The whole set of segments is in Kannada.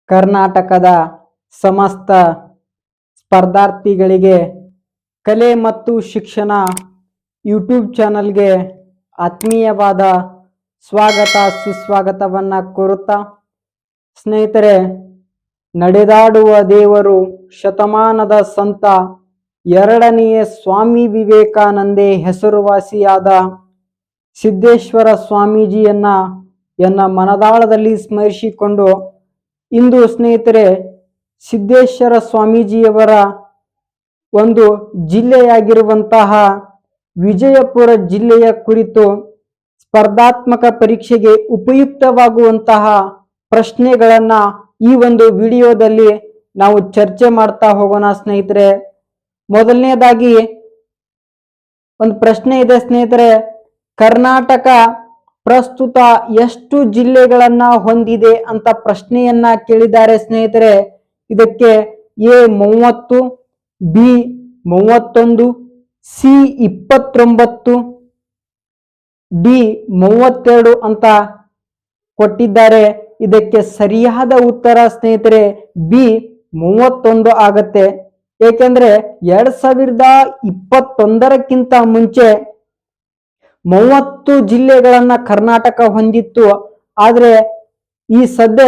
ಕರ್ನಾಟಕದ ಸಮಸ್ತ ಸ್ಪರ್ಧಾರ್ಥಿಗಳಿಗೆ ಕಲೆ ಮತ್ತು ಶಿಕ್ಷಣ ಯೂಟ್ಯೂಬ್ ಚಾನಲ್ಗೆ ಆತ್ಮೀಯವಾದ ಸ್ವಾಗತ ಸುಸ್ವಾಗತವನ್ನು ಕೋರುತ್ತಾ, ಸ್ನೇಹಿತರೆ, ನಡೆದಾಡುವ ದೇವರು ಶತಮಾನದ ಸಂತ ಎರಡನೆಯ ಸ್ವಾಮಿ ವಿವೇಕಾನಂದೇ ಹೆಸರುವಾಸಿಯಾದ ಸಿದ್ದೇಶ್ವರ ಸ್ವಾಮೀಜಿಯನ್ನ ಮನದಾಳದಲ್ಲಿ ಸ್ಮರಿಸಿಕೊಂಡು ಇಂದು ಸ್ನೇಹಿತರೆ ಸಿದ್ದೇಶ್ವರ ಸ್ವಾಮೀಜಿಯವರ ಒಂದು ಜಿಲ್ಲೆಯಾಗಿರುವಂತಹ ವಿಜಯಪುರ ಜಿಲ್ಲೆಯ ಕುರಿತು ಸ್ಪರ್ಧಾತ್ಮಕ ಪರೀಕ್ಷೆಗೆ ಉಪಯುಕ್ತವಾಗುವಂತಹ ಪ್ರಶ್ನೆಗಳನ್ನ ಈ ಒಂದು ವಿಡಿಯೋದಲ್ಲಿ ನಾವು ಚರ್ಚೆ ಮಾಡ್ತಾ ಹೋಗೋಣ ಸ್ನೇಹಿತರೆ. ಮೊದಲನೇದಾಗಿ ಒಂದು ಪ್ರಶ್ನೆ ಇದೆ ಸ್ನೇಹಿತರೆ, ಕರ್ನಾಟಕ ಪ್ರಸ್ತುತ ಎಷ್ಟು ಜಿಲ್ಲೆಗಳನ್ನ ಹೊಂದಿದೆ ಅಂತ ಪ್ರಶ್ನೆಯನ್ನ ಕೇಳಿದ್ದಾರೆ ಸ್ನೇಹಿತರೆ. ಇದಕ್ಕೆ ಎ 30, ಬಿ 31, ಸಿ 29, ಡಿ 32 ಅಂತ ಕೊಟ್ಟಿದ್ದಾರೆ. ಇದಕ್ಕೆ ಸರಿಯಾದ ಉತ್ತರ ಸ್ನೇಹಿತರೆ ಬಿ 31 ಆಗತ್ತೆ. ಏಕೆಂದ್ರೆ 2021ಕ್ಕಿಂತ ಮುಂಚೆ 30 ಜಿಲ್ಲೆಗಳನ್ನ ಕರ್ನಾಟಕ ಹೊಂದಿತ್ತು. ಆದ್ರೆ ಈ ಸದ್ಯ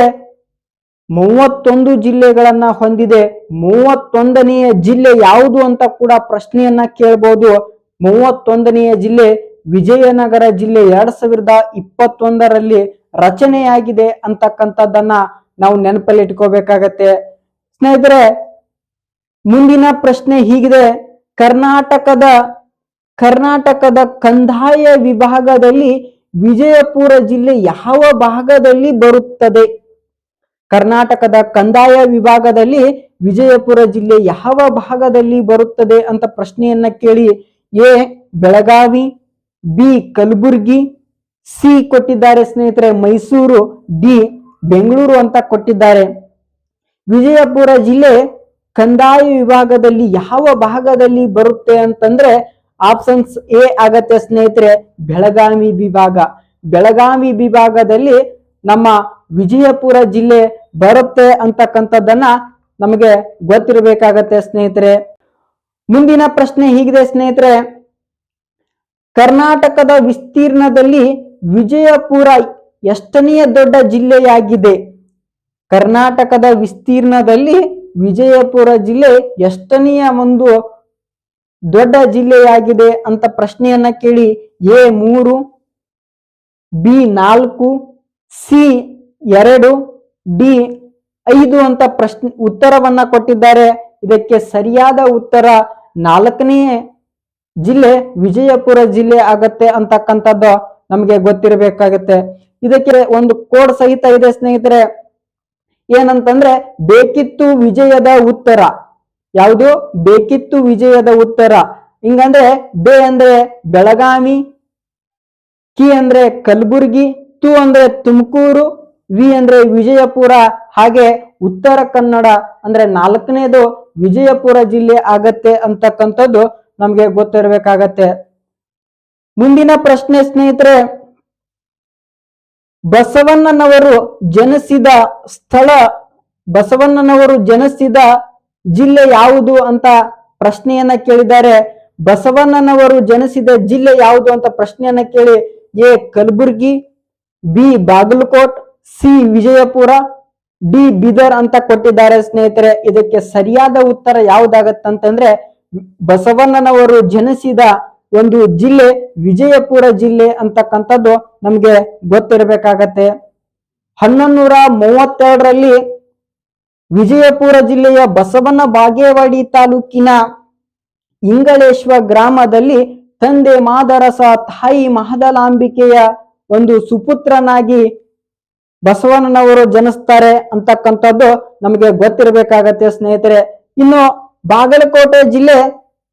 31 ಜಿಲ್ಲೆಗಳನ್ನ ಹೊಂದಿದೆ. 31ನೆಯ ಜಿಲ್ಲೆ ಯಾವುದು ಅಂತ ಕೂಡ ಪ್ರಶ್ನೆಯನ್ನ ಕೇಳಬಹುದು. 31ನೆಯ ಜಿಲ್ಲೆ ವಿಜಯನಗರ ಜಿಲ್ಲೆ 2021ರಲ್ಲಿ ರಚನೆಯಾಗಿದೆ ಅಂತಕ್ಕಂಥದ್ದನ್ನ ನಾವು ನೆನಪಲ್ಲಿ ಇಟ್ಕೋಬೇಕಾಗತ್ತೆ ಸ್ನೇಹಿತರೆ. ಮುಂದಿನ ಪ್ರಶ್ನೆ ಹೀಗಿದೆ, ಕರ್ನಾಟಕದ ಕಂದಾಯ ವಿಭಾಗದಲ್ಲಿ ವಿಜಯಪುರ ಜಿಲ್ಲೆ ಯಾವ ಭಾಗದಲ್ಲಿ ಬರುತ್ತದೆ? ಕರ್ನಾಟಕದ ಕಂದಾಯ ವಿಭಾಗದಲ್ಲಿ ವಿಜಯಪುರ ಜಿಲ್ಲೆ ಯಾವ ಭಾಗದಲ್ಲಿ ಬರುತ್ತದೆ ಅಂತ ಪ್ರಶ್ನೆಯನ್ನ ಕೇಳಿ A Belagavi, B Kalaburagi, C ಕೊಟ್ಟಿದ್ದಾರೆ ಸ್ನೇಹಿತರೆ ಮೈಸೂರು, ಡಿ ಬೆಂಗಳೂರು ಅಂತ ಕೊಟ್ಟಿದ್ದಾರೆ. ವಿಜಯಪುರ ಜಿಲ್ಲೆ ಕಂದಾಯ ವಿಭಾಗದಲ್ಲಿ ಯಾವ ಭಾಗದಲ್ಲಿ ಬರುತ್ತೆ ಅಂತಂದ್ರೆ ಆಪ್ಷನ್ಸ್ ಎ ಆಗತ್ತೆ ಸ್ನೇಹಿತರೆ, ಬೆಳಗಾವಿ ವಿಭಾಗ. ಬೆಳಗಾವಿ ವಿಭಾಗದಲ್ಲಿ ನಮ್ಮ ವಿಜಯಪುರ ಜಿಲ್ಲೆ ಬರುತ್ತೆ ಅಂತಕ್ಕಂಥದ್ದನ್ನ ನಮಗೆ ಗೊತ್ತಿರಬೇಕಾಗತ್ತೆ ಸ್ನೇಹಿತರೆ. ಮುಂದಿನ ಪ್ರಶ್ನೆ ಹೀಗಿದೆ ಸ್ನೇಹಿತರೆ, ಕರ್ನಾಟಕದ ವಿಸ್ತೀರ್ಣದಲ್ಲಿ ವಿಜಯಪುರ ಎಷ್ಟನೆಯ ದೊಡ್ಡ ಜಿಲ್ಲೆಯಾಗಿದೆ? ಕರ್ನಾಟಕದ ವಿಸ್ತೀರ್ಣದಲ್ಲಿ ವಿಜಯಪುರ ಜಿಲ್ಲೆ ಎಷ್ಟನೆಯ ಒಂದು ದೊಡ್ಡ ಜಿಲ್ಲೆಯಾಗಿದೆ ಅಂತ ಪ್ರಶ್ನೆಯನ್ನ ಕೇಳಿ ಎ 3, ಬಿ 4, ಸಿ 2, ಡಿ 5 ಅಂತ ಉತ್ತರವನ್ನ ಕೊಟ್ಟಿದ್ದಾರೆ. ಇದಕ್ಕೆ ಸರಿಯಾದ ಉತ್ತರ 4ನೇ ಜಿಲ್ಲೆ ವಿಜಯಪುರ ಜಿಲ್ಲೆ ಆಗತ್ತೆ ಅಂತಕ್ಕಂಥದ್ದು ನಮಗೆ ಗೊತ್ತಿರಬೇಕಾಗತ್ತೆ. ಇದಕ್ಕೆ ಒಂದು ಕೋಡ್ ಸಹಿತ ಇದೆ ಸ್ನೇಹಿತರೆ, ಏನಂತಂದ್ರೆ ಬೇಕಿತ್ತು ವಿಜಯದ ಉತ್ತರ. ಯಾವುದು? ಬೇಕಿತ್ತು ವಿಜಯದ ಉತ್ತರ. ಹಿಂಗಂದ್ರೆ ಬೆ ಅಂದ್ರೆ ಬೆಳಗಾವಿ, ಕಿ ಅಂದ್ರೆ ಕಲಬುರ್ಗಿ, ತು ಅಂದ್ರೆ ತುಮಕೂರು, ವಿ ಅಂದ್ರೆ ವಿಜಯಪುರ, ಹಾಗೆ ಉತ್ತರ ಕನ್ನಡ ಅಂದ್ರೆ 4ನೇದು ವಿಜಯಪುರ ಜಿಲ್ಲೆ ಆಗತ್ತೆ ಅಂತಕ್ಕಂಥದ್ದು ನಮ್ಗೆ ಗೊತ್ತಿರಬೇಕಾಗತ್ತೆ. ಮುಂದಿನ ಪ್ರಶ್ನೆ ಸ್ನೇಹಿತರೆ, ಬಸವಣ್ಣನವರು ಜನಿಸಿದ ಜಿಲ್ಲೆ ಯಾವುದು ಅಂತ ಪ್ರಶ್ನೆಯನ್ನ ಕೇಳಿದ್ದಾರೆ. ಬಸವಣ್ಣನವರು ಜನಿಸಿದ ಜಿಲ್ಲೆ ಯಾವುದು ಅಂತ ಪ್ರಶ್ನೆಯನ್ನ ಕೇಳಿ A Kalaburagi, B Bagalkot, C Vijayapura, D Bidar ಅಂತ ಕೊಟ್ಟಿದ್ದಾರೆ ಸ್ನೇಹಿತರೆ. ಇದಕ್ಕೆ ಸರಿಯಾದ ಉತ್ತರ ಯಾವ್ದಾಗತ್ತಂತಂದ್ರೆ ಬಸವಣ್ಣನವರು ಜನಿಸಿದ ಒಂದು ಜಿಲ್ಲೆ ವಿಜಯಪುರ ಜಿಲ್ಲೆ ಅಂತಕ್ಕಂಥದ್ದು ನಮ್ಗೆ ಗೊತ್ತಿರಬೇಕಾಗತ್ತೆ. 1132ರಲ್ಲಿ ವಿಜಯಪುರ ಜಿಲ್ಲೆಯ ಬಸವನ ಬಾಗೇವಾಡಿ ತಾಲೂಕಿನ ಇಂಗಳೇಶ್ವ ಗ್ರಾಮದಲ್ಲಿ ತಂದೆ ಮಾದರಸ, ತಾಯಿ ಮಹದಲಾಂಬಿಕೆಯ ಒಂದು ಸುಪುತ್ರನಾಗಿ ಬಸವಣ್ಣನವರು ಜನಿಸ್ತಾರೆ ಅಂತಕ್ಕಂಥದ್ದು ನಮಗೆ ಗೊತ್ತಿರಬೇಕಾಗತ್ತೆ ಸ್ನೇಹಿತರೆ. ಇನ್ನು ಬಾಗಲಕೋಟೆ ಜಿಲ್ಲೆ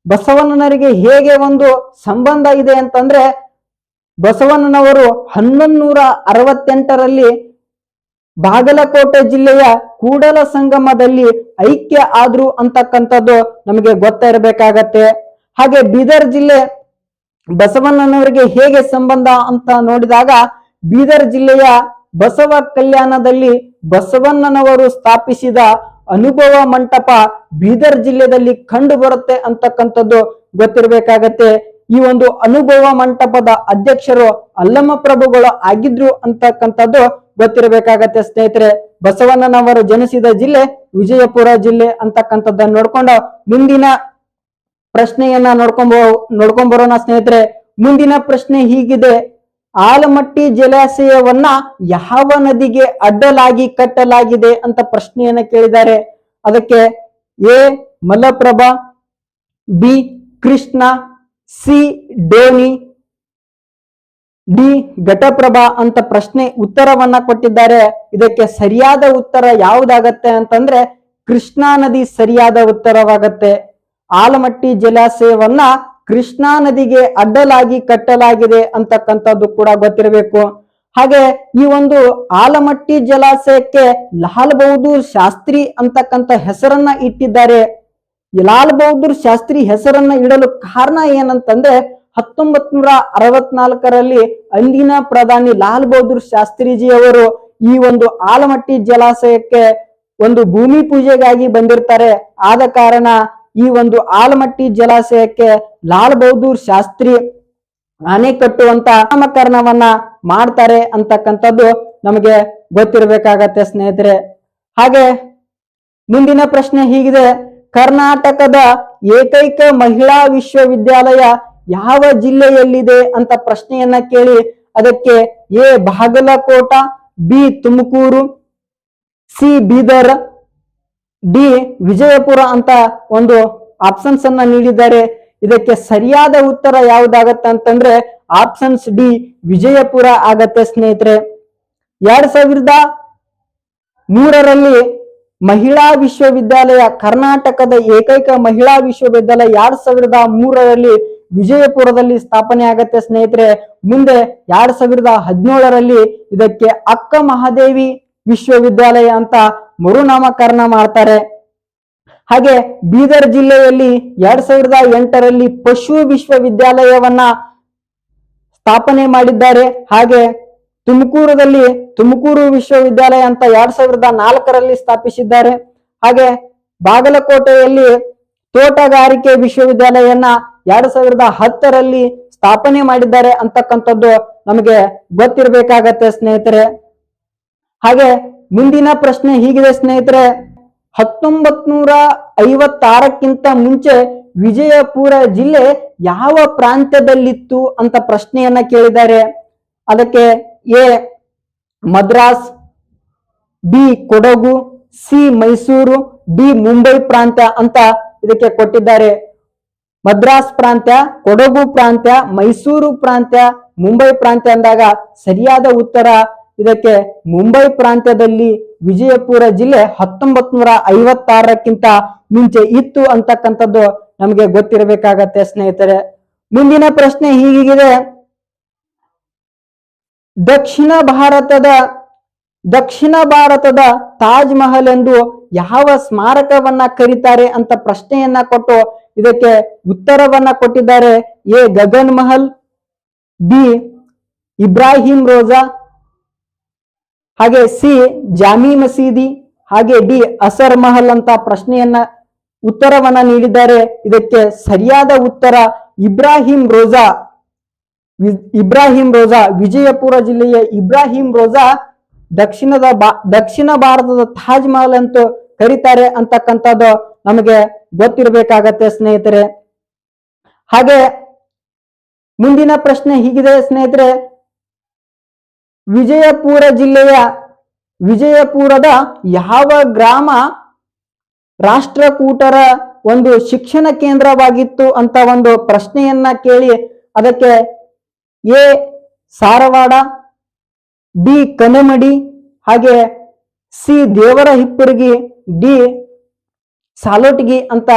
ಬಸವಣ್ಣನವರಿಗೆ ಹೇಗೆ ಒಂದು ಸಂಬಂಧ ಇದೆ ಅಂತಂದ್ರೆ ಬಸವಣ್ಣನವರು 1168ರಲ್ಲಿ ಬಾಗಲಕೋಟೆ ಜಿಲ್ಲೆಯ ಕೂಡಲ ಸಂಗಮದಲ್ಲಿ ಐಕ್ಯ ಆದ್ರು ಅಂತಕ್ಕಂಥದ್ದು ನಮಗೆ ಗೊತ್ತಿರಬೇಕಾಗತ್ತೆ. ಹಾಗೆ ಬೀದರ್ ಜಿಲ್ಲೆ ಬಸವಣ್ಣನವರಿಗೆ ಹೇಗೆ ಸಂಬಂಧ ಅಂತ ನೋಡಿದಾಗ ಬೀದರ್ ಜಿಲ್ಲೆಯ ಬಸವ ಕಲ್ಯಾಣದಲ್ಲಿ ಬಸವಣ್ಣನವರು ಸ್ಥಾಪಿಸಿದ ಅನುಭವ ಮಂಟಪ ಬೀದರ್ ಜಿಲ್ಲೆಯಲ್ಲಿ ಕಂಡು ಬರುತ್ತೆ ಅಂತಕ್ಕಂಥದ್ದು ಗೊತ್ತಿರಬೇಕಾಗತ್ತೆ. ಈ ಒಂದು ಅನುಭವ ಮಂಟಪದ ಅಧ್ಯಕ್ಷರು ಅಲ್ಲಮ ಪ್ರಭುಗಳು ಆಗಿದ್ರು ಅಂತಕ್ಕಂಥದ್ದು ಗೊತ್ತಿರಬೇಕಾಗತ್ತೆ ಸ್ನೇಹಿತರೆ. ಬಸವಣ್ಣನವರು ಜನಿಸಿದ ಜಿಲ್ಲೆ ವಿಜಯಪುರ ಜಿಲ್ಲೆ ಅಂತಕ್ಕಂಥದ್ದನ್ನ ನೋಡ್ಕೊಂಡು ಮುಂದಿನ ಪ್ರಶ್ನೆಯನ್ನ ನೋಡ್ಕೊಂಡ್ ಬರೋಣ ಸ್ನೇಹಿತರೆ. ಮುಂದಿನ ಪ್ರಶ್ನೆ ಹೀಗಿದೆ, ಆಲಮಟ್ಟಿ ಜಲಾಶಯವನ್ನ ಯಾವ ನದಿಗೆ ಅಡ್ಡಲಾಗಿ ಕಟ್ಟಲಾಗಿದೆ ಅಂತ ಪ್ರಶ್ನೆಯನ್ನ ಕೇಳಿದ್ದಾರೆ. ಅದಕ್ಕೆ A Malaprabha, B Krishna, C donee, D Ghataprabha ಅಂತ ಪ್ರಶ್ನೆ ಉತ್ತರವನ್ನ ಕೊಟ್ಟಿದ್ದಾರೆ. ಇದಕ್ಕೆ ಸರಿಯಾದ ಉತ್ತರ ಯಾವುದಾಗತ್ತೆ ಅಂತಂದ್ರೆ ಕೃಷ್ಣಾ ನದಿ ಸರಿಯಾದ ಉತ್ತರವಾಗತ್ತೆ. ಆಲಮಟ್ಟಿ ಜಲಾಶಯವನ್ನ ಕೃಷ್ಣಾ ನದಿಗೆ ಅಡ್ಡಲಾಗಿ ಕಟ್ಟಲಾಗಿದೆ ಅಂತಕ್ಕಂಥದ್ದು ಕೂಡ ಗೊತ್ತಿರಬೇಕು. ಹಾಗೆ ಈ ಒಂದು ಆಲಮಟ್ಟಿ ಜಲಾಶಯಕ್ಕೆ ಲಾಲ್ ಬಹದ್ದೂರ್ ಶಾಸ್ತ್ರಿ ಅಂತಕ್ಕಂಥ ಹೆಸರನ್ನ ಇಟ್ಟಿದ್ದಾರೆ. ಲಾಲ್ ಬಹದ್ದೂರ್ ಶಾಸ್ತ್ರಿ ಹೆಸರನ್ನ ಇಡಲು ಕಾರಣ ಏನಂತಂದ್ರೆ 1964ರಲ್ಲಿ ಅಂದಿನ ಪ್ರಧಾನಿ ಲಾಲ್ ಬಹದ್ದೂರ್ ಶಾಸ್ತ್ರಿಜಿ ಅವರು ಈ ಒಂದು ಆಲಮಟ್ಟಿ ಜಲಾಶಯಕ್ಕೆ ಒಂದು ಭೂಮಿ ಪೂಜೆಗಾಗಿ ಬಂದಿರ್ತಾರೆ. ಆದ ಕಾರಣ ಈ ಒಂದು ಆಲಮಟ್ಟಿ ಜಲಾಶಯಕ್ಕೆ ಲಾಲ್ ಬಹದ್ದೂರ್ ಶಾಸ್ತ್ರಿ ಅಣೆಕಟ್ಟು ಅಂತ ನಾಮಕರಣವನ್ನ ಮಾಡ್ತಾರೆ ಅಂತಕ್ಕಂಥದ್ದು ನಮಗೆ ಗೊತ್ತಿರಬೇಕಾಗತ್ತೆ ಸ್ನೇಹಿತರೆ. ಹಾಗೆ ಮುಂದಿನ ಪ್ರಶ್ನೆ ಹೀಗಿದೆ, ಕರ್ನಾಟಕದ ಏಕೈಕ ಮಹಿಳಾ ವಿಶ್ವವಿದ್ಯಾಲಯ ಯಾವ ಜಿಲ್ಲೆಯಲ್ಲಿದೆ ಅಂತ ಪ್ರಶ್ನೆಯನ್ನ ಕೇಳಿ ಅದಕ್ಕೆ A Bagalkot, B Tumakuru, C Bidar, D Vijayapura ಅಂತ ಒಂದು ಆಪ್ಷನ್ಸ್ ಅನ್ನ ನೀಡಿದ್ದಾರೆ. ಇದಕ್ಕೆ ಸರಿಯಾದ ಉತ್ತರ ಯಾವುದಾಗತ್ತೆ ಅಂತಂದ್ರೆ ಆಪ್ಷನ್ಸ್ ಡಿ ವಿಜಯಪುರ ಆಗತ್ತೆ ಸ್ನೇಹಿತರೆ. 2003ರಲ್ಲಿ ಮಹಿಳಾ ವಿಶ್ವವಿದ್ಯಾಲಯ, ಕರ್ನಾಟಕದ ಏಕೈಕ ಮಹಿಳಾ ವಿಶ್ವವಿದ್ಯಾಲಯ 2003ರಲ್ಲಿ ವಿಜಯಪುರದಲ್ಲಿ ಸ್ಥಾಪನೆ ಆಗತ್ತೆ ಸ್ನೇಹಿತರೆ. ಮುಂದೆ 2017ರಲ್ಲಿ ಇದಕ್ಕೆ ಅಕ್ಕ ಮಹಾದೇವಿ ವಿಶ್ವವಿದ್ಯಾಲಯ ಅಂತ ಮರುನಾಮಕರಣ ಮಾಡ್ತಾರೆ. ಹಾಗೆ ಬೀದರ್ ಜಿಲ್ಲೆಯಲ್ಲಿ 2008ರಲ್ಲಿ ಪಶು ವಿಶ್ವವಿದ್ಯಾಲಯವನ್ನ ಸ್ಥಾಪನೆ ಮಾಡಿದ್ದಾರೆ. ಹಾಗೆ ತುಮಕೂರದಲ್ಲಿ ತುಮಕೂರು ವಿಶ್ವವಿದ್ಯಾಲಯ ಅಂತ 2004ರಲ್ಲಿ ಸ್ಥಾಪಿಸಿದ್ದಾರೆ. ಹಾಗೆ ಬಾಗಲಕೋಟೆಯಲ್ಲಿ ತೋಟಗಾರಿಕೆ ವಿಶ್ವವಿದ್ಯಾಲಯವನ್ನ 2010ರಲ್ಲಿ ಸ್ಥಾಪನೆ ಮಾಡಿದ್ದಾರೆ ಅಂತಕ್ಕಂಥದ್ದು ನಮಗೆ ಗೊತ್ತಿರಬೇಕಾಗತ್ತೆ ಸ್ನೇಹಿತರೆ. ಹಾಗೆ ಮುಂದಿನ ಪ್ರಶ್ನೆ ಹೀಗಿದೆ ಸ್ನೇಹಿತರೆ, 1956ಕ್ಕಿಂತ ಮುಂಚೆ ವಿಜಯಪುರ ಜಿಲ್ಲೆ ಯಾವ ಪ್ರಾಂತ್ಯದಲ್ಲಿತ್ತು ಅಂತ ಪ್ರಶ್ನೆಯನ್ನ ಕೇಳಿದ್ದಾರೆ. ಅದಕ್ಕೆ A Madras, B Kodagu, C Mysuru, D Mumbai ಪ್ರಾಂತ್ಯ ಅಂತ ಇದಕ್ಕೆ ಕೊಟ್ಟಿದ್ದಾರೆ. ಮದ್ರಾಸ್ ಪ್ರಾಂತ್ಯ, ಕೊಡಗು ಪ್ರಾಂತ್ಯ, ಮೈಸೂರು ಪ್ರಾಂತ್ಯ, ಮುಂಬೈ ಪ್ರಾಂತ್ಯ ಅಂದಾಗ ಸರಿಯಾದ ಉತ್ತರ ಇದಕ್ಕೆ ಮುಂಬೈ ಪ್ರಾಂತ್ಯದಲ್ಲಿ ವಿಜಯಪುರ ಜಿಲ್ಲೆ 1956ಕ್ಕಿಂತ ಮುಂಚೆ ಇತ್ತು ಅಂತಕ್ಕಂಥದ್ದು ನಮಗೆ ಗೊತ್ತಿರಬೇಕಾಗತ್ತೆ ಸ್ನೇಹಿತರೆ. ಮುಂದಿನ ಪ್ರಶ್ನೆ ಹೀಗಿದೆ, ದಕ್ಷಿಣ ಭಾರತದ ತಾಜ್ ಮಹಲ್ ಎಂದು ಯಾವ ಸ್ಮಾರಕವನ್ನ ಕರೀತಾರೆ ಅಂತ ಪ್ರಶ್ನೆಯನ್ನ ಕೊಟ್ಟು ಇದಕ್ಕೆ ಉತ್ತರವನ್ನ ಕೊಟ್ಟಿದ್ದಾರೆ. ಎ ಗಗನ್ ಮಹಲ್, ಬಿ ಇಬ್ರಾಹಿಂ ರೋಜಾ, ಹಾಗೆ ಸಿ ಜಾಮಿ ಮಸೀದಿ, ಹಾಗೆ ಡಿ ಅಸರ್ ಮಹಲ್ ಅಂತ ಪ್ರಶ್ನೆಯನ್ನ ಉತ್ತರವನ್ನ ನೀಡಿದ್ದಾರೆ. ಇದಕ್ಕೆ ಸರಿಯಾದ ಉತ್ತರ ಇಬ್ರಾಹಿಂ ರೋಜಾ. ವಿಜಯಪುರ ಜಿಲ್ಲೆಯ ಇಬ್ರಾಹಿಂ ರೋಜಾ ದಕ್ಷಿಣ ಭಾರತದ ತಾಜ್ ಮಹಲ್ ಅಂತ ಕರೀತಾರೆ ಅಂತಕ್ಕಂಥದ್ದು ನಮಗೆ ಗೊತ್ತಿರಬೇಕಾಗತ್ತೆ ಸ್ನೇಹಿತರೆ. ಹಾಗೆ ಮುಂದಿನ ಪ್ರಶ್ನೆ ಹೀಗಿದೆ ಸ್ನೇಹಿತರೆ, ವಿಜಯಪುರದ ಯಾವ ಗ್ರಾಮ ರಾಷ್ಟ್ರಕೂಟರ ಒಂದು ಶಿಕ್ಷಣ ಕೇಂದ್ರವಾಗಿತ್ತು ಅಂತ ಒಂದು ಪ್ರಶ್ನೆಯನ್ನ ಕೇಳಿ ಅದಕ್ಕೆ ಎ ಸಾರವಾಡ, ಬಿ ಕನಮಡಿ, ಹಾಗೆ ಸಿ ದೇವರ ಹಿಪ್ಪರಗಿ, ಡಿ ಸಾಲೋಟಗಿ ಅಂತ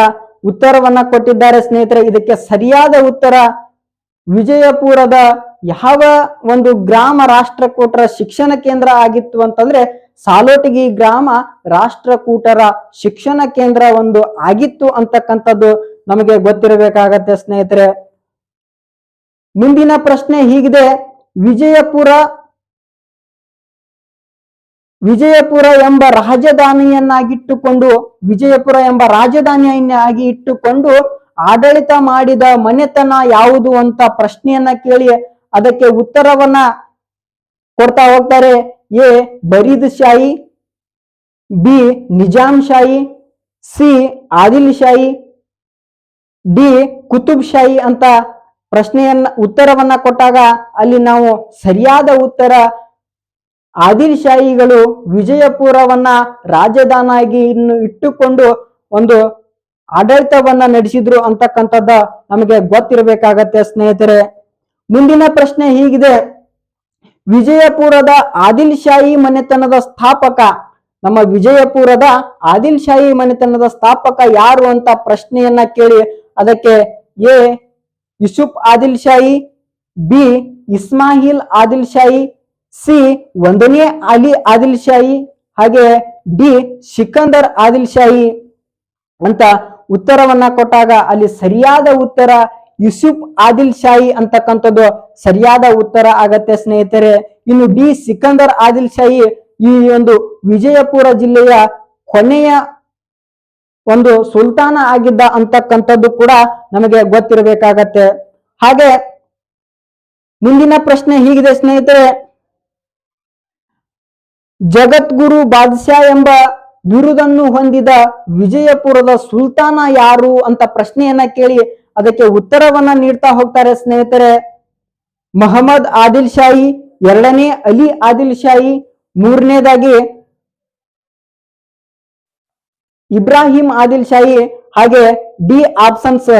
ಉತ್ತರವನ್ನ ಕೊಟ್ಟಿದ್ದಾರೆ ಸ್ನೇಹಿತರೆ. ಇದಕ್ಕೆ ಸರಿಯಾದ ಉತ್ತರ ವಿಜಯಪುರದ ಯಾವ ಒಂದು ಗ್ರಾಮ ರಾಷ್ಟ್ರಕೂಟರ ಶಿಕ್ಷಣ ಕೇಂದ್ರ ಆಗಿತ್ತು ಅಂತಂದ್ರೆ ಸಾಲೋಟಗಿ ಗ್ರಾಮ ರಾಷ್ಟ್ರಕೂಟರ ಶಿಕ್ಷಣ ಕೇಂದ್ರ ಒಂದು ಆಗಿತ್ತು ಅಂತಕ್ಕಂಥದ್ದು ನಮಗೆ ಗೊತ್ತಿರಬೇಕಾಗತ್ತೆ ಸ್ನೇಹಿತರೆ. ಮುಂದಿನ ಪ್ರಶ್ನೆ ಹೀಗಿದೆ, ವಿಜಯಪುರ ಎಂಬ ರಾಜಧಾನಿಯನ್ನಾಗಿಟ್ಟುಕೊಂಡು ವಿಜಯಪುರ ಎಂಬ ರಾಜಧಾನಿಯನ್ನಾಗಿ ಇಟ್ಟುಕೊಂಡು ಆಡಳಿತ ಮಾಡಿದ ಮನೆತನ ಯಾವುದು ಅಂತ ಪ್ರಶ್ನೆಯನ್ನ ಕೇಳಿ ಅದಕ್ಕೆ ಉತ್ತರವನ್ನ ಕೊಡ್ತಾ ಹೋಗ್ತಾರೆ. A Barid Shahi, B Nizam Shahi, C Adil Shahi, D Qutub Shahi ಅಂತ ಉತ್ತರವನ್ನ ಕೊಟ್ಟಾಗ ಅಲ್ಲಿ ನಾವು ಸರಿಯಾದ ಉತ್ತರ ಆದಿಲ್ ಶಾಹಿಗಳು ವಿಜಯಪುರವನ್ನ ರಾಜಧಾನಿಯಾಗಿ ಇಟ್ಟುಕೊಂಡು ಒಂದು ಆಡಳಿತವನ್ನ ನಡೆಸಿದ್ರು ಅಂತಕ್ಕಂಥದ್ದು ನಮಗೆ ಗೊತ್ತಿರಬೇಕಾಗತ್ತೆ ಸ್ನೇಹಿತರೆ. ಮುಂದಿನ ಪ್ರಶ್ನೆ ಹೀಗಿದೆ, ವಿಜಯಪುರದ ಆದಿಲ್ ಶಾಹಿ ಮನೆತನದ ಸ್ಥಾಪಕ, ನಮ್ಮ ವಿಜಯಪುರದ ಆದಿಲ್ ಶಾಹಿ ಮನೆತನದ ಸ್ಥಾಪಕ ಯಾರು ಅಂತ ಪ್ರಶ್ನೆಯನ್ನ ಕೇಳಿ ಅದಕ್ಕೆ A Yusuf Adil Shahi, B Ismail Adil Shahi, C ಒಂದನೇ ಅಲಿ ಆದಿಲ್ ಶಾಹಿ, ಹಾಗೆ ಡಿ ಸಿಕಂದರ್ ಆದಿಲ್ ಶಾಹಿ ಅಂತ ಉತ್ತರವನ್ನ ಕೊಟ್ಟಾಗ ಅಲ್ಲಿ ಸರಿಯಾದ ಉತ್ತರ ಯೂಸುಫ್ ಆದಿಲ್ ಶಾಹಿ ಅಂತಕ್ಕಂಥದ್ದು ಸರಿಯಾದ ಉತ್ತರ ಆಗತ್ತೆ ಸ್ನೇಹಿತರೆ. ಇನ್ನು ಡಿ ಸಿಕಂದರ್ ಆದಿಲ್ ಶಾಹಿ ಈ ಒಂದು ವಿಜಯಪುರ ಜಿಲ್ಲೆಯ ಕೊನೆಯ ಒಂದು ಸುಲ್ತಾನ ಆಗಿದ್ದ ಅಂತಕ್ಕಂಥದ್ದು ಕೂಡ ನಮಗೆ ಗೊತ್ತಿರಬೇಕಾಗತ್ತೆ. ಹಾಗೆ ಮುಂದಿನ ಪ್ರಶ್ನೆ ಹೀಗಿದೆ ಸ್ನೇಹಿತರೆ, ಜಗದ್ಗುರು ಬಾದ್ಶಾ ಎಂಬ ಬಿರುದನ್ನು ಹೊಂದಿದ ವಿಜಯಪುರದ ಸುಲ್ತಾನ ಯಾರು ಅಂತ ಪ್ರಶ್ನೆಯನ್ನ ಕೇಳಿ ಅದಕ್ಕೆ ಉತ್ತರವನ್ನ ನೀಡ್ತಾ ಹೋಗ್ತಾರೆ ಸ್ನೇಹಿತರೆ. ಮೊಹಮ್ಮದ್ ಆದಿಲ್ ಶಾಹಿ, ಎರಡನೇ ಅಲಿ ಆದಿಲ್ ಶಾಹಿ, ಮೂರನೇದಾಗಿ ಇಬ್ರಾಹಿಂ ಆದಿಲ್ ಶಾಹಿ, ಹಾಗೆ ಡಿ ಆಪ್ಷನ್ಸ್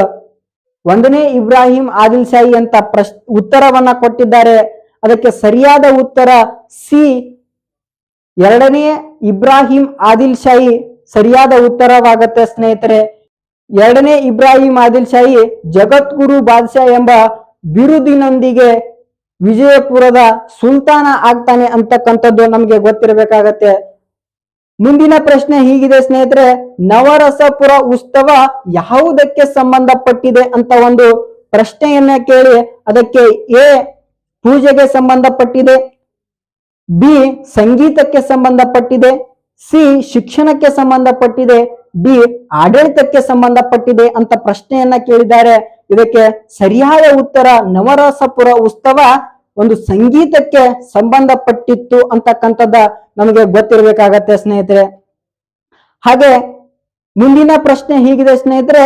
ಒಂದನೇ ಇಬ್ರಾಹಿಂ ಆದಿಲ್ ಶಾಹಿ ಅಂತ ಉತ್ತರವನ್ನ ಕೊಟ್ಟಿದ್ದಾರೆ. ಅದಕ್ಕೆ ಸರಿಯಾದ ಉತ್ತರ ಸಿ ಎರಡನೇ ಇಬ್ರಾಹಿಂ ಆದಿಲ್ ಶಾಹಿ ಸರಿಯಾದ ಉತ್ತರವಾಗತ್ತೆ ಸ್ನೇಹಿತರೆ. ಎರಡನೇ ಇಬ್ರಾಹಿಂ ಆದಿಲ್ ಶಾಹಿ ಜಗದ್ಗುರು ಬಾದ್ಶಾ ಎಂಬ ಬಿರುದಿನೊಂದಿಗೆ ವಿಜಯಪುರದ ಸುಲ್ತಾನ ಆಗ್ತಾನೆ ಅಂತಕ್ಕಂಥದ್ದು ನಮಗೆ ಗೊತ್ತಿರಬೇಕಾಗತ್ತೆ. ಮುಂದಿನ ಪ್ರಶ್ನೆ ಹೀಗಿದೆ ಸ್ನೇಹಿತರೆ, ನವರಸಪುರ ಉತ್ಸವ ಯಾವುದಕ್ಕೆ ಸಂಬಂಧಪಟ್ಟಿದೆ ಅಂತ ಒಂದು ಪ್ರಶ್ನೆಯನ್ನ ಕೇಳಿ ಅದಕ್ಕೆ ಎ ಪೂಜೆಗೆ ಸಂಬಂಧಪಟ್ಟಿದೆ, ಬಿ ಸಂಗೀತಕ್ಕೆ ಸಂಬಂಧಪಟ್ಟಿದೆ, ಸಿ ಶಿಕ್ಷಣಕ್ಕೆ ಸಂಬಂಧಪಟ್ಟಿದೆ, ಡಿ ಆಡಳಿತಕ್ಕೆ ಸಂಬಂಧಪಟ್ಟಿದೆ ಅಂತ ಪ್ರಶ್ನೆಯನ್ನ ಕೇಳಿದ್ದಾರೆ. ಇದಕ್ಕೆ ಸರಿಯಾದ ಉತ್ತರ ನವರಸಪುರ ಉತ್ಸವ ಒಂದು ಸಂಗೀತಕ್ಕೆ ಸಂಬಂಧಪಟ್ಟಿತ್ತು ಅಂತಕ್ಕಂಥದ್ದ ನಮಗೆ ಗೊತ್ತಿರಬೇಕಾಗತ್ತೆ ಸ್ನೇಹಿತರೆ. ಹಾಗೆ ಮುಂದಿನ ಪ್ರಶ್ನೆ ಹೀಗಿದೆ ಸ್ನೇಹಿತರೆ,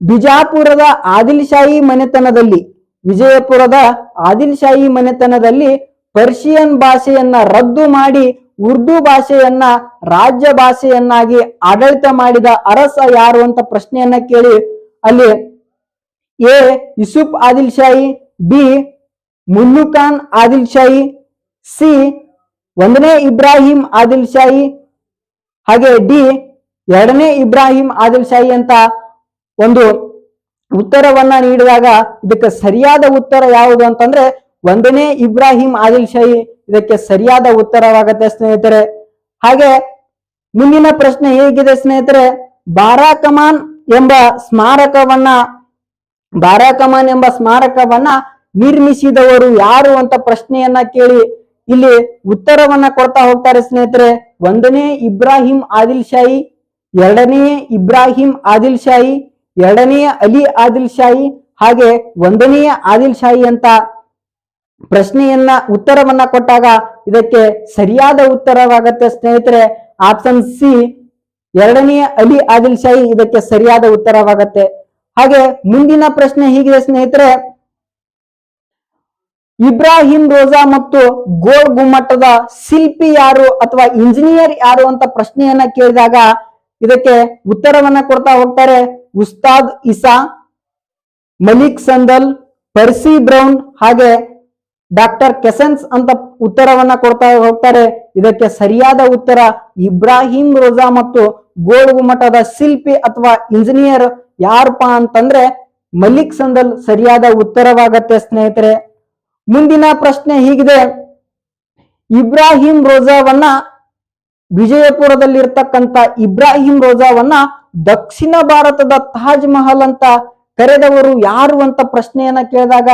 ಬಿಜಾಪುರದ ಆದಿಲ್ ಶಾಹಿ ಮನೆತನದಲ್ಲಿ ವಿಜಯಪುರದ ಆದಿಲ್ ಶಾಹಿ ಮನೆತನದಲ್ಲಿ ಪರ್ಷಿಯನ್ ಭಾಷೆಯನ್ನ ರದ್ದು ಮಾಡಿ ಉರ್ದು ಭಾಷೆಯನ್ನ ರಾಜ್ಯ ಭಾಷೆಯನ್ನಾಗಿ ಆಡಳಿತ ಮಾಡಿದ ಅರಸ ಯಾರು ಅಂತ ಪ್ರಶ್ನೆಯನ್ನ ಕೇಳಿ ಅಲ್ಲಿ A Yusuf Adil Shahi, B Mallu Khan Adil Shahi, C ಒಂದನೇ ಇಬ್ರಾಹಿಂ ಆದಿಲ್ ಶಾಹಿ, ಹಾಗೆ ಡಿ ಎರಡನೇ ಇಬ್ರಾಹಿಂ ಆದಿಲ್ ಶಾಹಿ ಅಂತ ಒಂದು ಉತ್ತರವನ್ನ ನೀಡಿದಾಗ ಇದಕ್ಕೆ ಸರಿಯಾದ ಉತ್ತರ ಯಾವುದು ಅಂತಂದ್ರೆ ಒಂದನೇ ಇಬ್ರಾಹಿಂ ಆದಿಲ್ ಶಾಹಿ ಇದಕ್ಕೆ ಸರಿಯಾದ ಉತ್ತರವಾಗತ್ತೆ ಸ್ನೇಹಿತರೆ. ಹಾಗೆ ಮುಂದಿನ ಪ್ರಶ್ನೆ ಹೇಗಿದೆ ಸ್ನೇಹಿತರೆ, ಬಾರಾಕಮಾನ್ ಎಂಬ ಸ್ಮಾರಕವನ್ನ ನಿರ್ಮಿಸಿದವರು ಯಾರು ಅಂತ ಪ್ರಶ್ನೆಯನ್ನ ಕೇಳಿ ಇಲ್ಲಿ ಉತ್ತರವನ್ನ ಕೊಡ್ತಾ ಹೋಗ್ತಾರೆ ಸ್ನೇಹಿತರೆ. ಒಂದನೇ ಇಬ್ರಾಹಿಂ ಆದಿಲ್ ಶಾಹಿ, ಎರಡನೇ ಇಬ್ರಾಹಿಂ ಆದಿಲ್ ಶಾಹಿ, ಎರಡನೇ ಅಲಿ ಆದಿಲ್ ಶಾಹಿ, ಹಾಗೆ ಒಂದನೇ ಆದಿಲ್ ಶಾಹಿ ಅಂತ ಉತ್ತರವನ್ನ ಕೊಟ್ಟಾಗ ಇದಕ್ಕೆ ಸರಿಯಾದ ಉತ್ತರವಾಗತ್ತೆ ಸ್ನೇಹಿತರೆ ಆಪ್ಷನ್ ಸಿ ಎರಡನೇ ಅಲಿ ಆದಿಲ್ ಶಾಹಿ ಇದಕ್ಕೆ ಸರಿಯಾದ ಉತ್ತರವಾಗತ್ತೆ. ಹಾಗೆ ಮುಂದಿನ ಪ್ರಶ್ನೆ ಹೀಗಿದೆ ಸ್ನೇಹಿತರೆ, ಇಬ್ರಾಹಿಂ ರೋಜಾ ಮತ್ತು ಗೋಲ್ ಗುಮ್ಮಟದ ಶಿಲ್ಪಿ ಯಾರು ಅಥವಾ ಇಂಜಿನಿಯರ್ ಯಾರು ಅಂತ ಪ್ರಶ್ನೆಯನ್ನ ಕೇಳಿದಾಗ ಇದಕ್ಕೆ ಉತ್ತರವನ್ನ ಕೊಡ್ತಾ ಹೋಗ್ತಾರೆ. ಉಸ್ತಾದ್ ಇಸಾ, ಮಲಿಕ್ ಸಂದಲ್, ಪರ್ಸಿ ಬ್ರೌನ್, ಹಾಗೆ ಡಾಕ್ಟರ್ ಕೆಸನ್ಸ್ ಅಂತ ಉತ್ತರವನ್ನ ಕೊಡ್ತಾ ಹೋಗ್ತಾರೆ. ಇದಕ್ಕೆ ಸರಿಯಾದ ಉತ್ತರ ಇಬ್ರಾಹಿಂ ರೋಜಾ ಮತ್ತು ಗೋಲ್ ಗುಮ್ಮಟದ ಶಿಲ್ಪಿ ಅಥವಾ ಇಂಜಿನಿಯರ್ ಯಾರಪ್ಪ ಅಂತಂದ್ರೆ ಮಲಿಕ್ ಸಂದಲ್ ಸರಿಯಾದ ಉತ್ತರವಾಗತ್ತೆ ಸ್ನೇಹಿತರೆ. ಮುಂದಿನ ಪ್ರಶ್ನೆ ಹೀಗಿದೆ, ಇಬ್ರಾಹಿಂ ರೋಜಾವನ್ನ ವಿಜಯಪುರದಲ್ಲಿರ್ತಕ್ಕಂಥ ಇಬ್ರಾಹಿಂ ರೋಜಾವನ್ನ ದಕ್ಷಿಣ ಭಾರತದ ತಾಜ್ ಮಹಲ್ ಅಂತ ಕರೆದವರು ಯಾರು ಅಂತ ಪ್ರಶ್ನೆಯನ್ನ ಕೇಳಿದಾಗ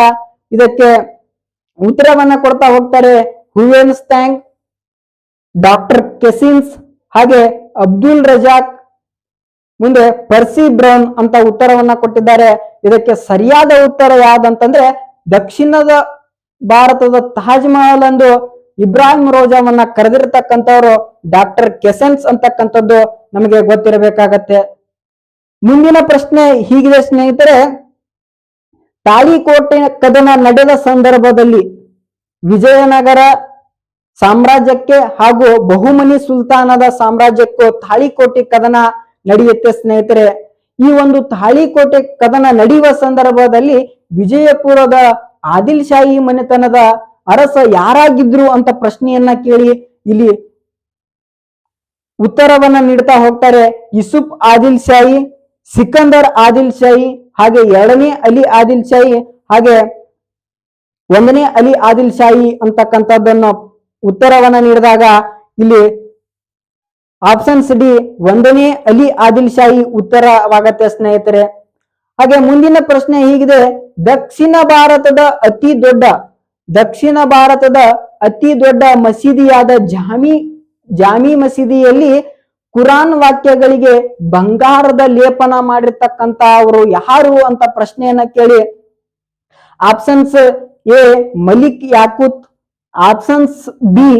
ಇದಕ್ಕೆ ಉತ್ತರವನ್ನ ಕೊಡ್ತಾ ಹೋಗ್ತಾರೆ. ಹುಯೆನ್ ಸ್ಟ್ಯಾಂಗ್, ಡಾಕ್ಟರ್ ಕೆಸಿನ್ಸ್, ಹಾಗೆ ಅಬ್ದುಲ್ ರಜಾಕ್, ಮುಂದೆ ಪರ್ಸಿ ಬ್ರೌನ್ ಅಂತ ಉತ್ತರವನ್ನ ಕೊಟ್ಟಿದ್ದಾರೆ. ಇದಕ್ಕೆ ಸರಿಯಾದ ಉತ್ತರ ಯಾವ್ದಂತಂದ್ರೆ ದಕ್ಷಿಣದ ಭಾರತದ ತಾಜ್ ಮಹಲ್ ಎಂದು ಇಬ್ರಾಹಿಂ ರೋಜಾವನ್ನ ಕರೆದಿರ್ತಕ್ಕಂಥವ್ರು ಡಾಕ್ಟರ್ ಕೆಸೆನ್ಸ್ ಅಂತಕ್ಕಂಥದ್ದು ನಮಗೆ ಗೊತ್ತಿರಬೇಕಾಗತ್ತೆ. ಮುಂದಿನ ಪ್ರಶ್ನೆ ಹೀಗಿದೆ ಸ್ನೇಹಿತರೆ, ತಾಳಿಕೋಟೆ ಕದನ ನಡೆದ ಸಂದರ್ಭದಲ್ಲಿ ವಿಜಯನಗರ ಸಾಮ್ರಾಜ್ಯಕ್ಕೆ ಹಾಗೂ ಬಹುಮನಿ ಸುಲ್ತಾನದ ಸಾಮ್ರಾಜ್ಯಕ್ಕೂ ತಾಳಿಕೋಟೆ ಕದನ ನಡೆಯುತ್ತೆ ಸ್ನೇಹಿತರೆ. ಈ ಒಂದು ತಾಳಿಕೋಟೆ ಕದನ ನಡೆಯುವ ಸಂದರ್ಭದಲ್ಲಿ ವಿಜಯಪುರದ ಆದಿಲ್ ಶಾಹಿ ಮನೆತನದ ಅರಸ ಯಾರಾಗಿದ್ರು ಅಂತ ಪ್ರಶ್ನೆಯನ್ನ ಕೇಳಿ ಇಲ್ಲಿ ಉತ್ತರವನ್ನ ನೀಡ್ತಾ ಹೋಗ್ತಾರೆ. ಯೂಸುಫ್ ಆದಿಲ್ ಶಾಹಿ, ಸಿಕಂದರ್ ಆದಿಲ್ ಶಾಹಿ, ಹಾಗೆ 2ನೇ ಅಲಿ ಆದಿಲ್ ಶಾಹಿ, ಹಾಗೆ 1ನೇ ಅಲಿ ಆದಿಲ್ ಶಾಹಿ ಅಂತಕ್ಕಂಥದ್ದನ್ನು ಉತ್ತರವನ್ನ ನೀಡಿದಾಗ ಇಲ್ಲಿ ಆಪ್ಷನ್ಸ್ ಡಿ 1ನೇ ಅಲಿ ಆದಿಲ್ ಶಾಹಿ ಉತ್ತರವಾಗತ್ತೆ ಸ್ನೇಹಿತರೆ. ಹಾಗೆ ಮುಂದಿನ ಪ್ರಶ್ನೆ ಹೀಗಿದೆ, ದಕ್ಷಿಣ ಭಾರತದ ಅತಿ ದೊಡ್ಡ ಮಸೀದಿಯಾದ ಜಾಮಿ ಮಸೀದಿಯಲ್ಲಿ ಕುರಾನ್ ವಾಕ್ಯಗಳಿಗೆ ಬಂಗಾರದ ಲೇಪನ ಮಾಡಿರ್ತಕ್ಕಂತ ಅವರು ಯಾರು ಅಂತ ಪ್ರಶ್ನೆಯನ್ನ ಕೇಳಿ options A Malik Yakut, options B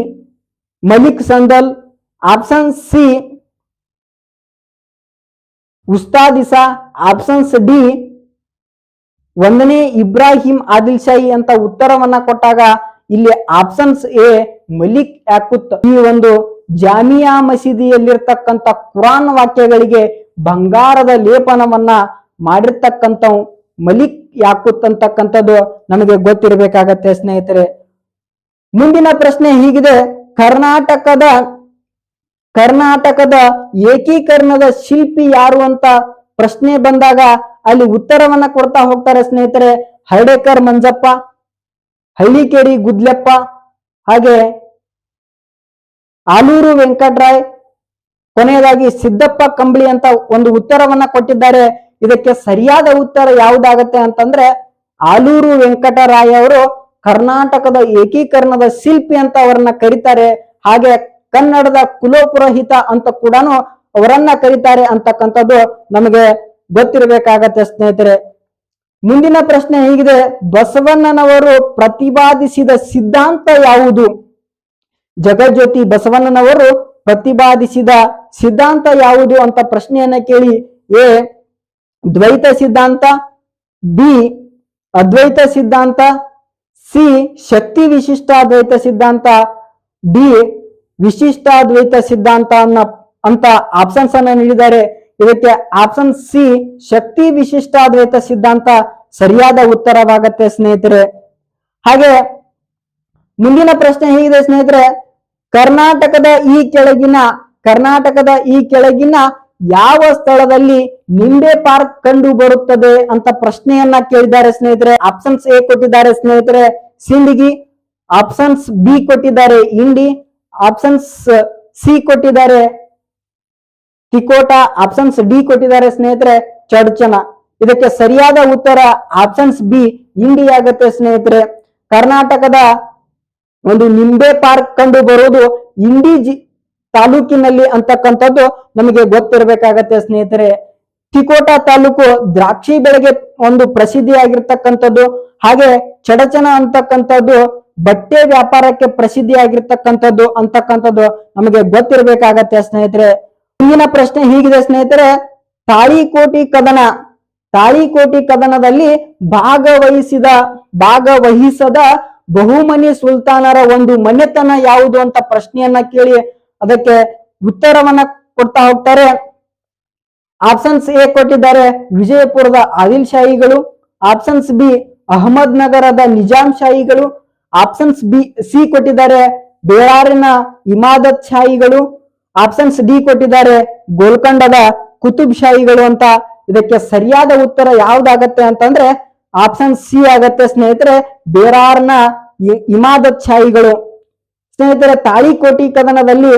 Malik Sandal, option C Ustad Isa, options D 1ನೇ ಇಬ್ರಾಹಿಂ ಆದಿಲ್ ಶಾಹಿ ಅಂತ ಉತ್ತರವನ್ನ ಕೊಟ್ಟಾಗ ಇಲ್ಲಿ ಆಪ್ಷನ್ಸ್ ಎ ಮಲಿಕ್ ಯಾಕೂತ್ ಈ ಒಂದು ಜಾಮಿಯಾ ಮಸೀದಿಯಲ್ಲಿರ್ತಕ್ಕಂಥ ಕುರಾನ್ ವಾಕ್ಯಗಳಿಗೆ ಬಂಗಾರದ ಲೇಪನವನ್ನ ಮಾಡಿರ್ತಕ್ಕಂಥ ಮಲಿಕ್ ಯಾಕೂತ್ ಅಂತಕ್ಕಂಥದ್ದು ನಮಗೆ ಗೊತ್ತಿರಬೇಕಾಗತ್ತೆ ಸ್ನೇಹಿತರೆ. ಮುಂದಿನ ಪ್ರಶ್ನೆ ಹೀಗಿದೆ, ಕರ್ನಾಟಕದ ಏಕೀಕರಣದ ಶಿಲ್ಪಿ ಯಾರು ಅಂತ ಪ್ರಶ್ನೆ ಬಂದಾಗ ಅಲ್ಲಿ ಉತ್ತರವನ್ನ ಕೊಡ್ತಾ ಹೋಗ್ತಾರೆ ಸ್ನೇಹಿತರೆ. ಹರ್ಡೇಕರ್ ಮಂಜಪ್ಪ, ಹಳ್ಳಿಕೇರಿ ಗುದ್ಲೆಪ್ಪ, ಹಾಗೆ ಆಲೂರು ವೆಂಕಟರಾಯ್, ಕೊನೆಯದಾಗಿ ಸಿದ್ದಪ್ಪ ಕಂಬಳಿ ಅಂತ ಒಂದು ಉತ್ತರವನ್ನ ಕೊಟ್ಟಿದ್ದಾರೆ. ಇದಕ್ಕೆ ಸರಿಯಾದ ಉತ್ತರ ಯಾವುದಾಗತ್ತೆ ಅಂತಂದ್ರೆ ಆಲೂರು ವೆಂಕಟರಾಯ್ ಅವರು ಕರ್ನಾಟಕದ ಏಕೀಕರಣದ ಶಿಲ್ಪಿ ಅಂತ ಅವರನ್ನ ಕರೀತಾರೆ. ಹಾಗೆ ಕನ್ನಡದ ಕುಲಪುರೋಹಿತ ಅಂತ ಕೂಡ ಅವರನ್ನ ಕರೀತಾರೆ ಅಂತಕ್ಕಂಥದ್ದು ನಮಗೆ ಗೊತ್ತಿರಬೇಕಾಗತ್ತೆ ಸ್ನೇಹಿತರೆ. ಮುಂದಿನ ಪ್ರಶ್ನೆ ಹೀಗಿದೆ, ಬಸವಣ್ಣನವರು ಪ್ರತಿಪಾದಿಸಿದ ಸಿದ್ಧಾಂತ ಯಾವುದು? ಜಗಜ್ಯೋತಿ ಬಸವಣ್ಣನವರು ಪ್ರತಿಪಾದಿಸಿದ ಸಿದ್ಧಾಂತ ಯಾವುದು ಅಂತ ಪ್ರಶ್ನೆಯನ್ನ ಕೇಳಿ ಎ ದ್ವೈತ ಸಿದ್ಧಾಂತ, ಬಿ ಅದ್ವೈತ ಸಿದ್ಧಾಂತ, ಸಿ ಶಕ್ತಿ ವಿಶಿಷ್ಟಾದ್ವೈತ ಸಿದ್ಧಾಂತ, ಡಿ ವಿಶಿಷ್ಟಾದ್ವೈತ ಸಿದ್ಧಾಂತ ಅಂತ ಆಪ್ಷನ್ಸ್ ಅನ್ನ ನೀಡಿದ್ದಾರೆ. ಇದಕ್ಕೆ ಆಪ್ಷನ್ ಸಿ ಶಕ್ತಿ ವಿಶಿಷ್ಟಾದ್ವೈತ ಸಿದ್ಧಾಂತ ಸರಿಯಾದ ಉತ್ತರವಾಗತ್ತೆ ಸ್ನೇಹಿತರೆ. ಹಾಗೆ ಮುಂದಿನ ಪ್ರಶ್ನೆ ಹೇಗಿದೆ ಸ್ನೇಹಿತರೆ, ಕರ್ನಾಟಕದ ಈ ಕೆಳಗಿನ ಯಾವ ಸ್ಥಳದಲ್ಲಿ ನಿಂಬೆ ಪಾರ್ಕ್ ಕಂಡು ಬರುತ್ತದೆ ಅಂತ ಪ್ರಶ್ನೆಯನ್ನ ಕೇಳಿದ್ದಾರೆ ಸ್ನೇಹಿತರೆ. ಆಪ್ಷನ್ಸ್ ಎ ಕೊಟ್ಟಿದ್ದಾರೆ ಸ್ನೇಹಿತರೆ ಸಿಂದಗಿ, ಆಪ್ಷನ್ಸ್ ಬಿ ಕೊಟ್ಟಿದ್ದಾರೆ ಇಂಡಿ, ಆಪ್ಷನ್ಸ್ ಸಿ ಕೊಟ್ಟಿದ್ದಾರೆ ತಿಕೋಟ, ಆಪ್ಷನ್ಸ್ ಡಿ ಕೊಟ್ಟಿದ್ದಾರೆ ಸ್ನೇಹಿತರೆ ಚಡ್ಚನ. ಇದಕ್ಕೆ ಸರಿಯಾದ ಉತ್ತರ ಆಪ್ಷನ್ಸ್ ಬಿ ಇಂಡಿ ಆಗುತ್ತೆ ಸ್ನೇಹಿತರೆ. ಕರ್ನಾಟಕದ ಒಂದು ನಿಂಬೆ ಪಾರ್ಕ್ ಕಂಡು ಬರುವುದು ಇಂಡಿ ತಾಲೂಕಿನಲ್ಲಿ ಅಂತಕ್ಕಂಥದ್ದು ನಮಗೆ ಗೊತ್ತಿರಬೇಕಾಗತ್ತೆ ಸ್ನೇಹಿತರೆ. ತಿಕೋಟ ತಾಲೂಕು ದ್ರಾಕ್ಷಿ ಬೆಳೆಗೆ ಒಂದು ಪ್ರಸಿದ್ಧಿಯಾಗಿರ್ತಕ್ಕಂಥದ್ದು, ಹಾಗೆ ಚಡಚನ ಅಂತಕ್ಕಂಥದ್ದು ಬಟ್ಟೆ ವ್ಯಾಪಾರಕ್ಕೆ ಪ್ರಸಿದ್ಧಿಯಾಗಿರ್ತಕ್ಕಂಥದ್ದು ಅಂತಕ್ಕಂಥದ್ದು ನಮಗೆ ಗೊತ್ತಿರಬೇಕಾಗತ್ತೆ ಸ್ನೇಹಿತರೆ. ಮುಂದಿನ ಪ್ರಶ್ನೆ ಹೀಗಿದೆ ಸ್ನೇಹಿತರೆ, ತಾಳಿಕೋಟಿ ಕದನದಲ್ಲಿ ಭಾಗವಹಿಸದ ಬಹುಮನಿ ಸುಲ್ತಾನರ ಒಂದು ಮನೆತನ ಯಾವುದು ಅಂತ ಪ್ರಶ್ನೆಯನ್ನ ಕೇಳಿ ಅದಕ್ಕೆ ಉತ್ತರವನ್ನ ಕೊಡ್ತಾ ಹೋಗ್ತಾರೆ. ಆಪ್ಷನ್ಸ್ ಎ ಕೊಟ್ಟಿದ್ದಾರೆ ವಿಜಯಪುರದ ಆದಿಲ್ ಶಾಹಿಗಳು, ಆಪ್ಷನ್ಸ್ ಬಿ ಅಹಮದ್ ನಗರದ ನಿಜಾಂ ಶಾಹಿಗಳು, ಆಪ್ಷನ್ಸ್ ಬಿ ಸಿ ಕೊಟ್ಟಿದ್ದಾರೆ ಬೇಳಾರಿನ ಇಮಾದತ್ ಶಾಹಿಗಳು, ಆಪ್ಷನ್ಸ್ ಡಿ ಕೊಟ್ಟಿದ್ದಾರೆ ಗೋಲ್ಕೊಂಡದ ಕುತುಬ್ ಶಾಹಿಗಳು ಅಂತ. ಇದಕ್ಕೆ ಸರಿಯಾದ ಉತ್ತರ ಯಾವ್ದಾಗತ್ತೆ ಅಂತಂದ್ರೆ ಆಪ್ಷನ್ ಸಿ ಆಗತ್ತೆ ಸ್ನೇಹಿತರೆ, ಬೇರಾರ್ನ ಇಮಾದತ್ ಶಾಹಿಗಳು. ಸ್ನೇಹಿತರೆ, ತಾಳಿಕೋಟಿ ಕದನದಲ್ಲಿ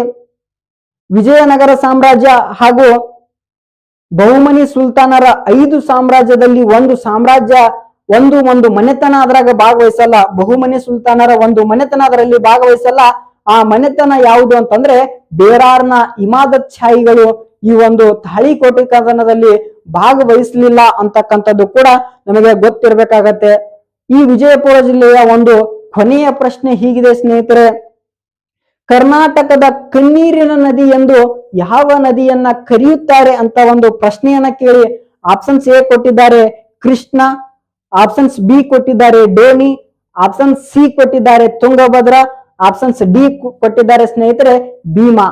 ವಿಜಯನಗರ ಸಾಮ್ರಾಜ್ಯ ಹಾಗೂ ಬಹುಮನಿ ಸುಲ್ತಾನರ 5 ಸಾಮ್ರಾಜ್ಯದಲ್ಲಿ ಒಂದು ಮನೆತನ ಅದರಾಗ ಭಾಗವಹಿಸಲ್ಲ. ಬಹುಮನಿ ಸುಲ್ತಾನರ ಒಂದು ಮನೆತನ ಅದರಲ್ಲಿ ಭಾಗವಹಿಸಲ್ಲ. ಆ ಮನೆತನ ಯಾವುದು ಅಂತಂದ್ರೆ ಬೇರಾರ್ನ ಇಮಾದತ್ ಶಾಹಿಗಳು ಈ ಒಂದು ತಾಳಿಕೋಟೆ ಕದನದಲ್ಲಿ ಭಾಗವಹಿಸಲಿಲ್ಲ ಅಂತಕ್ಕಂಥದ್ದು ಕೂಡ ನಮಗೆ ಗೊತ್ತಿರಬೇಕಾಗತ್ತೆ. ಈ ವಿಜಯಪುರ ಜಿಲ್ಲೆಯ ಒಂದು ಕೊನೆಯ ಪ್ರಶ್ನೆ ಹೀಗಿದೆ ಸ್ನೇಹಿತರೆ, ಕರ್ನಾಟಕದ ಕಣ್ಣೀರಿನ ನದಿ ಎಂದು ಯಾವ ನದಿಯನ್ನ ಕರೆಯುತ್ತಾರೆ ಅಂತ ಒಂದು ಪ್ರಶ್ನೆಯನ್ನ ಕೇಳಿ ಆಪ್ಷನ್ಸ್ ಎ ಕೊಟ್ಟಿದ್ದಾರೆ ಕೃಷ್ಣ, ಆಪ್ಷನ್ಸ್ ಬಿ ಕೊಟ್ಟಿದ್ದಾರೆ ಡೋನಿ, ಆಪ್ಷನ್ ಸಿ ಕೊಟ್ಟಿದ್ದಾರೆ ತುಂಗಭದ್ರಾ, ಆಪ್ಷನ್ಸ್ ಡಿ ಕೊಟ್ಟಿದ್ದಾರೆ ಸ್ನೇಹಿತರೆ ಭೀಮಾ.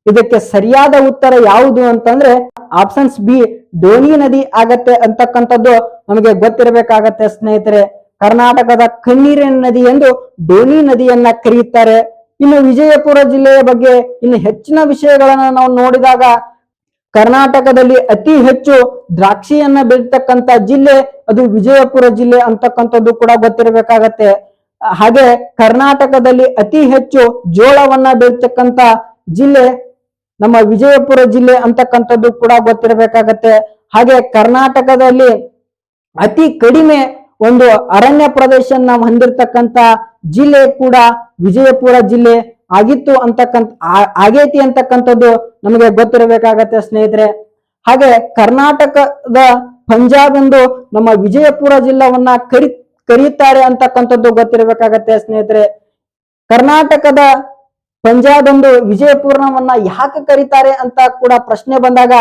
ಇದಕ್ಕೆ ಸರಿಯಾದ ಉತ್ತರ ಯಾವುದು ಅಂತಂದ್ರೆ ಆಪ್ಷನ್ಸ್ ಬಿ ಡೋನಿ ನದಿ ಆಗತ್ತೆ ಅಂತಕ್ಕಂಥದ್ದು ನಮಗೆ ಗೊತ್ತಿರಬೇಕಾಗತ್ತೆ ಸ್ನೇಹಿತರೆ. ಕರ್ನಾಟಕದ ಕಣ್ಣೀರಿನ ನದಿ ಎಂದು ಡೋನಿ ನದಿಯನ್ನ ಕರೆಯುತ್ತಾರೆ. ಇನ್ನು ವಿಜಯಪುರ ಜಿಲ್ಲೆಯ ಬಗ್ಗೆ ಇನ್ನು ಹೆಚ್ಚಿನ ವಿಷಯಗಳನ್ನ ನಾವು ನೋಡಿದಾಗ ಕರ್ನಾಟಕದಲ್ಲಿ ಅತಿ ಹೆಚ್ಚು ದ್ರಾಕ್ಷಿಯನ್ನ ಬೆಳೀತಕ್ಕಂತ ಜಿಲ್ಲೆ ಅದು ವಿಜಯಪುರ ಜಿಲ್ಲೆ ಅಂತಕ್ಕಂಥದ್ದು ಕೂಡ ಗೊತ್ತಿರಬೇಕಾಗತ್ತೆ. ಹಾಗೆ ಕರ್ನಾಟಕದಲ್ಲಿ ಅತಿ ಹೆಚ್ಚು ಜೋಳವನ್ನ ಬೆಳೀತಕ್ಕಂತ ಜಿಲ್ಲೆ ನಮ್ಮ ವಿಜಯಪುರ ಜಿಲ್ಲೆ ಅಂತಕ್ಕಂಥದ್ದು ಕೂಡ ಗೊತ್ತಿರಬೇಕಾಗತ್ತೆ. ಹಾಗೆ ಕರ್ನಾಟಕದಲ್ಲಿ ಅತಿ ಕಡಿಮೆ ಒಂದು ಅರಣ್ಯ ಪ್ರದೇಶನ ಹೊಂದಿರತಕ್ಕಂತ ಜಿಲ್ಲೆ ಕೂಡ ವಿಜಯಪುರ ಜಿಲ್ಲೆ ಆಗಿತ್ತು ಆಗೈತಿ ಅಂತಕ್ಕಂಥದ್ದು ನಮಗೆ ಗೊತ್ತಿರಬೇಕಾಗತ್ತೆ ಸ್ನೇಹಿತರೆ. ಹಾಗೆ ಕರ್ನಾಟಕದ ಪಂಜಾಬ್ ಎಂದು ನಮ್ಮ ವಿಜಯಪುರ ಜಿಲ್ಲೆವನ್ನ ಕರೀತಾರೆ ಅಂತಕ್ಕಂಥದ್ದು ಗೊತ್ತಿರಬೇಕಾಗತ್ತೆ ಸ್ನೇಹಿತರೆ. ಕರ್ನಾಟಕದ ಪಂಜಾಬ್ ಎಂದು ವಿಜಯಪುರವನ್ನ ಯಾಕೆ ಕರೀತಾರೆ ಅಂತ ಕೂಡ ಪ್ರಶ್ನೆ ಬಂದಾಗ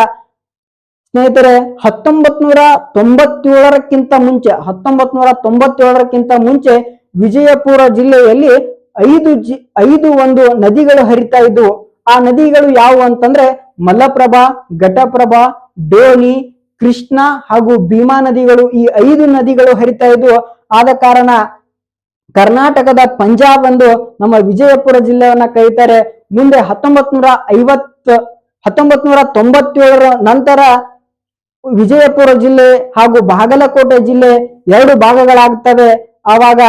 ಸ್ನೇಹಿತರೆ 1997 ಮುಂಚೆ ವಿಜಯಪುರ ಜಿಲ್ಲೆಯಲ್ಲಿ ಐದು ಒಂದು ನದಿಗಳು ಹರಿತಾ ಇದ್ವು. ಆ ನದಿಗಳು ಯಾವುವು ಅಂತಂದ್ರೆ ಮಲಪ್ರಭಾ, ಘಟಪ್ರಭಾ, ಡೋನಿ, ಕೃಷ್ಣ ಹಾಗೂ ಭೀಮಾ ನದಿಗಳು. ಈ 5 ನದಿಗಳು ಹರಿತಾ ಇದ್ವು. ಆದ ಕಾರಣ ಕರ್ನಾಟಕದ ಪಂಜಾಬ್ ಎಂದು ನಮ್ಮ ವಿಜಯಪುರ ಜಿಲ್ಲೆಯನ್ನ ಕರೀತಾರೆ. ಮುಂದೆ 1997 ನಂತರ ವಿಜಯಪುರ ಜಿಲ್ಲೆ ಹಾಗೂ ಬಾಗಲಕೋಟೆ ಜಿಲ್ಲೆ 2 ಭಾಗಗಳಾಗ್ತವೆ. ಆವಾಗ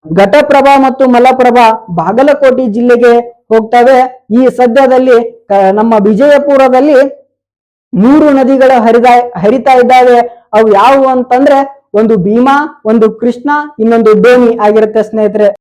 ಘಟಪ್ರಭಾ ಮತ್ತು ಮಲಪ್ರಭಾ ಬಾಗಲಕೋಟೆ ಜಿಲ್ಲೆಗೆ ಹೋಗ್ತವೆ. ಈ ಸದ್ಯದಲ್ಲಿ ನಮ್ಮ ವಿಜಯಪುರದಲ್ಲಿ 3 ನದಿಗಳು ಹರಿತಾ ಇದ್ದಾವೆ. ಅವು ಯಾವುವು ಅಂತಂದ್ರೆ ಒಂದು ಭೀಮಾ, ಒಂದು ಕೃಷ್ಣ, ಇನ್ನೊಂದು ಡೋನಿ ಆಗಿರುತ್ತೆ ಸ್ನೇಹಿತರೆ.